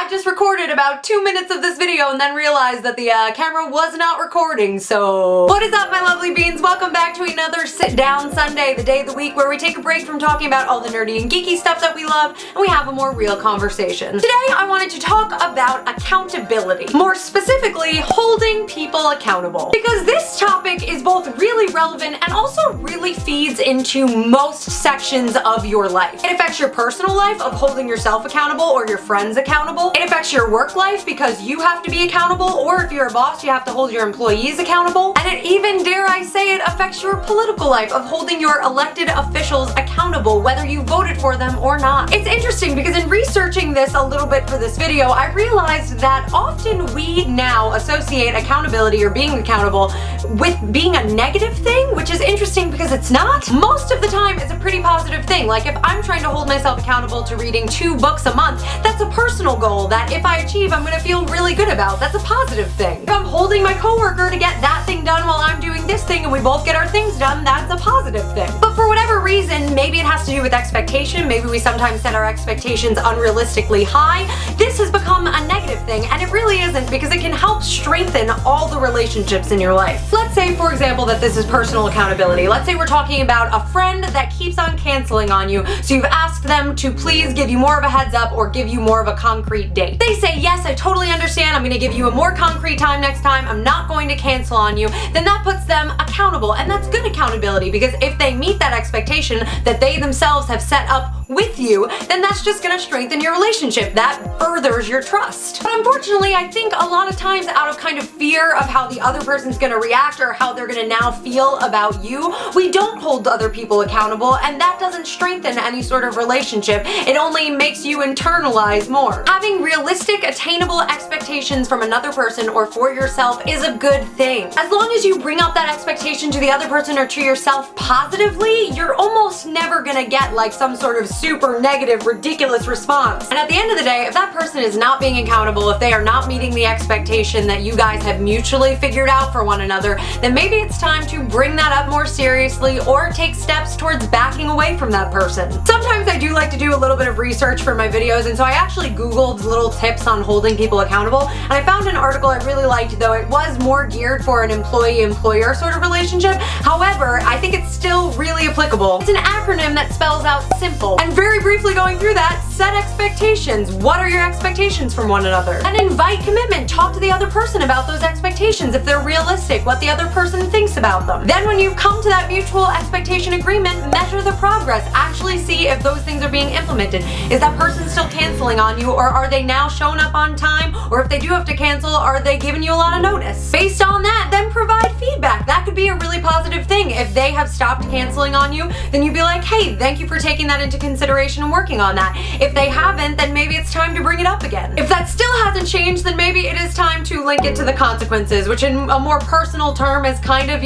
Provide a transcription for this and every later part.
just recorded about 2 minutes of this video and then realized that the camera was not recording, so... What is up, my lovely beans? Welcome back to another Sit Down Sunday, the day of the week where we take a break from talking about all the nerdy and geeky stuff that we love, and we have a more real conversation. Today, I wanted to talk about accountability. More specifically, holding people accountable. Because this topic is both really relevant and also really feeds into most sections of your life. It affects your personal life of holding yourself accountable or your friends accountable. It affects your work life because you have to be accountable, or if you're a boss, you have to hold your employees accountable. And it even, dare I say it, affects your political life of holding your elected officials accountable, whether you voted for them or not. It's interesting because in researching this a little bit for this video, I realized that often we now associate accountability or being accountable with being a negative thing, which is interesting because it's not. Most of the time, it's a pretty positive thing. Like if I'm trying to hold myself accountable to reading 2 books a month, that's a personal goal that if I achieve, I'm gonna feel really good about. That's a positive thing. If I'm holding my coworker to get that thing done while I'm doing this thing and we both get our things done, that's a positive thing. But for whatever reason, maybe it has to do with expectation, maybe we sometimes set our expectations unrealistically high, this has become a negative thing, and it really isn't, because it can help strengthen all the relationships in your life. Let's say, for example, that this is personal accountability. Let's say we're talking about a friend that keeps on canceling on you, so you've asked them to please give you more of a heads up or give you more of a concrete date. They say, yes, I totally understand, I'm gonna give you a more concrete time next time, I'm not going to cancel on you. Then that puts them accountable, and that's good accountability, because if they meet that expectation that they themselves have set up with you, then that's just gonna strengthen your relationship. That furthers your trust. But unfortunately, I think a lot of times out of kind of fear of how the other person's gonna react or how they're gonna now feel about you, we don't hold other people accountable, and that doesn't strengthen any sort of relationship. It only makes you internalize more. Having realistic, attainable expectations from another person or for yourself is a good thing. As long as you bring up that expectation to the other person or to yourself positively, you're almost never gonna get like some sort of super negative, ridiculous response. And at the end of the day, if that person is not being accountable, if they are not meeting the expectation that you guys have mutually figured out for one another, then maybe it's time to bring that up more seriously or take steps towards backing away from that person. Sometimes I do like to do a little bit of research for my videos, and so I actually Googled little tips on holding people accountable, and I found an article I really liked, though it was more geared for an employee-employer sort of relationship. However, I think it's still really applicable. It's an acronym that spells out SIMPLE. And very briefly going through that, set expectations. What are your expectations from one another? And invite commitment. Talk to the other person about those expectations, if they're realistic, what the other person thinks about them. Then when you come to that mutual expectation agreement, measure the progress. Actually see if those things are being implemented. Is that person still canceling on you, or are they now showing up on time? Or if they do have to cancel, are they giving you a lot of notice? Based on that, then provide feedback. That could be a really positive thing. If they have stopped canceling on you, then you'd be like, hey, thank you for taking that into consideration and working on that. If they haven't, then maybe it's time to bring it up again. If that still hasn't changed, then maybe it is time to link it to the consequences, which in a more personal term is kind of,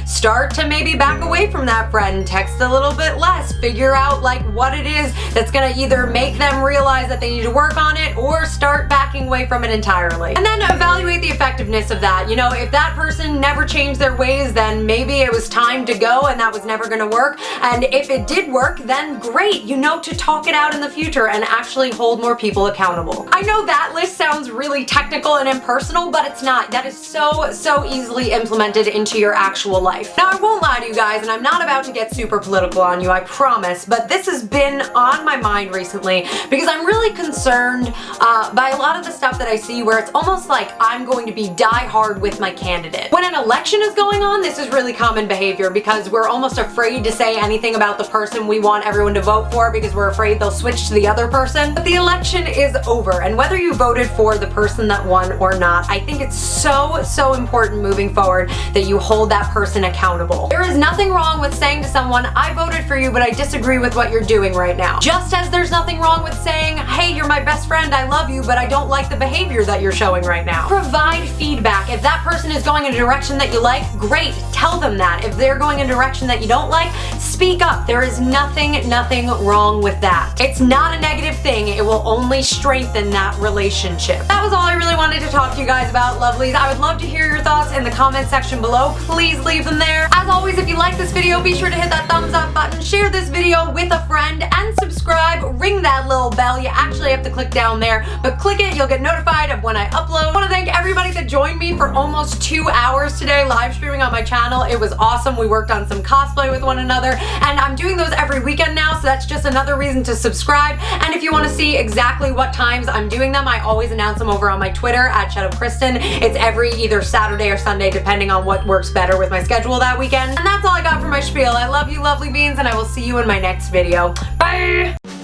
start to maybe back away from that friend, text a little bit less, figure out like what it is that's gonna either make them realize that they need to work on it or start backing away from it entirely. And then evaluate the effectiveness of that. If that person never changed their ways, then maybe it was time to go and that was never gonna work. And if it did work, then great, to talk it out in the future and actually hold more people accountable. I know that list sounds really technical and impersonal, but it's not. That is so easily implemented into your actual life. Now, I won't lie to you guys, and I'm not about to get super political on you, I promise, but this has been on my mind recently because I'm really concerned by a lot of the stuff that I see where it's almost like I'm going to be die hard with my candidate. When an election is going on, this is really common behavior because we're almost afraid to say anything about the person we want everyone to vote for because we're afraid they'll switch to the other person. But the election is over, and whether you voted for the person that won or not, I think it's so important moving forward that you hold that person accountable. There is nothing wrong with saying to someone, I voted for you, but I disagree with what you're doing right now. Just as there's nothing wrong with saying, hey, you're my best friend, I love you, but I don't like the behavior that you're showing right now. Provide feedback. If that person is going in a direction that you like, great, tell them that. If they're going in a direction that you don't like, speak up. There is nothing wrong with that. It's not a negative thing. It will only strengthen strengthen that relationship. That was all I really wanted to talk to you guys about, lovelies. I would love to hear your thoughts in the comment section below. Please leave them there. As always, if you like this video, be sure to hit that thumbs up button, share this video with a friend, and subscribe. Ring that little bell. You actually have to click down there, but click it, you'll get notified of when I upload. I want to thank everybody that joined me for almost 2 hours today live streaming on my channel. It was awesome. We worked on some cosplay with one another, and I'm doing those every weekend now, so that's just another reason to subscribe. And if you want to see exactly what times I'm doing them, I always announce them over on my Twitter at Kristen. It's every either Saturday or Sunday, depending on what works better with my schedule that weekend. And that's all I got for my spiel. I love you, lovely beans, and I will see you in my next video. Bye!